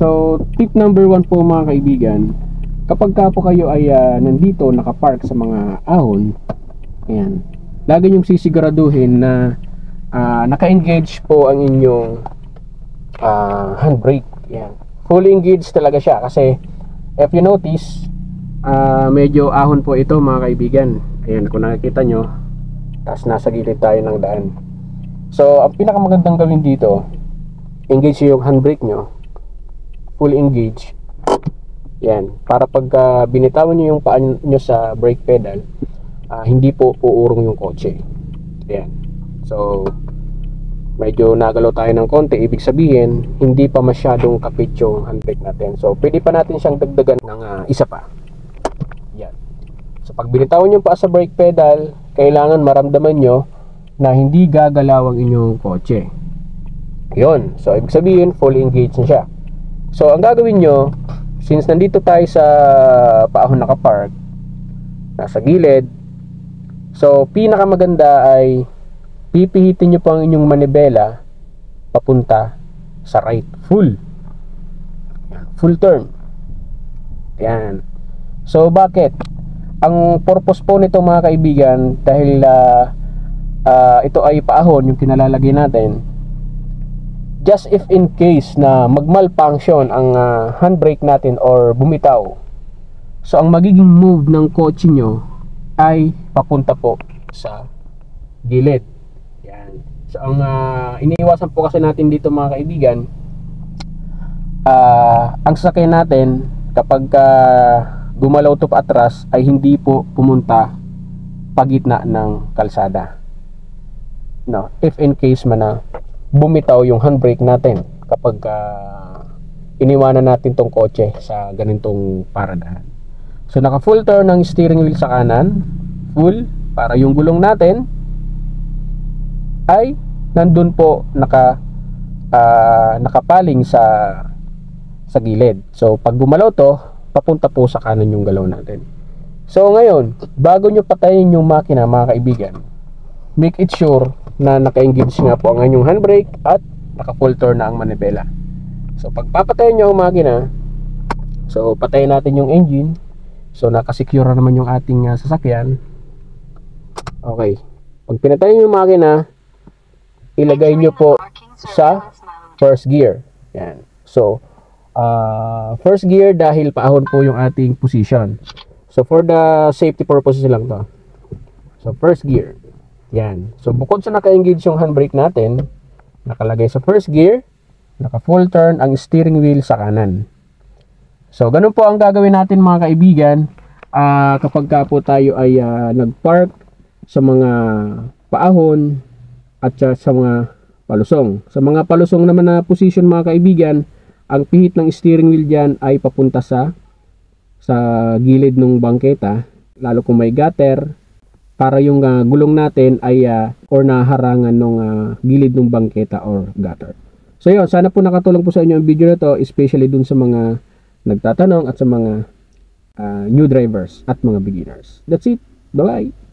So, tip number 1 po mga kaibigan, kapag ka po kayo ay nandito nakapark sa mga ahon, ayan, lagi nyong sisiguraduhin na naka-engage po ang inyong handbrake. Ayan. Fully engaged talaga siya kasi if you notice, medyo ahon po ito mga kaibigan. Ayan, kung nakikita nyo, tapos nasa gilid tayo ng daan. So, ang pinakamagandang gawin dito, engage yung handbrake nyo, fully engage. Yan, para pag binitawan nyo yung paa nyo sa brake pedal, hindi po uurong yung kotse. Yan. So, medyo nagalaw tayo ng konti, ibig sabihin hindi pa masyadong kapit yung handbrake natin. So pwede pa natin siyang dagdagan ng isa pa. Yan. So pag binitawan nyo pa sa brake pedal, kailangan maramdaman nyo na hindi gagalaw ang inyong kotse. Yun. So ibig sabihin fully engaged na siya. So ang gagawin nyo, since nandito tayo sa paahon nakapark, nasa gilid, so pinakamaganda ay pipihitin nyo po ang inyong manibela papunta sa right. Full turn. Yan. So bakit? Ang purpose po nito mga kaibigan, dahil ito ay paahon yung kinalalagay natin, just if in case na magmalfunction ang handbrake natin or bumitaw, so ang magiging move ng kotse nyo ay papunta po sa gilid. Yan. So ang iniiwasan po kasi natin dito mga kaibigan, ang sasakyan natin kapag gumalaw to pa atras ay hindi po pumunta pagitna ng kalsada. No, if in case man na bumitaw yung handbrake natin kapag iniwanan natin tong kotse sa ganitong paradahan. So naka full turn ng steering wheel sa kanan, full, para yung gulong natin ay nandun po nakapaling sa gilid. So pag gumalaw to, papunta po sa kanan yung galaw natin. So ngayon, bago nyo patayin yung makina mga kaibigan, make it sure na naka-engage nga po ang inyong handbrake at naka-full turn na ang manibela. So pagpapatayin nyo ang makina, so patayin natin yung engine. So nakasecure na naman yung ating sasakyan. Okay, pag pinatayin yung makina, ilagay nyo po sa first gear. Yan. So first gear dahil paahon po yung ating position. So for the safety purposes lang to. So first gear. Yan. So bukod sa naka-engage yung handbrake natin, nakalagay sa first gear, naka full turn ang steering wheel sa kanan. So ganun po ang gagawin natin mga kaibigan kapag ka po tayo ay nagpark sa mga paahon at sa mga palusong. Sa mga palusong naman na position mga kaibigan, ang pihit ng steering wheel dyan ay papunta sa gilid ng bangketa, lalo kung may gutter, para yung gulong natin ay or naharangan ng gilid ng bangketa or gutter. So yun, sana po nakatulong po sa inyo ang video na to, especially dun sa mga nagtatanong at sa mga new drivers at mga beginners. That's it. Bye-bye.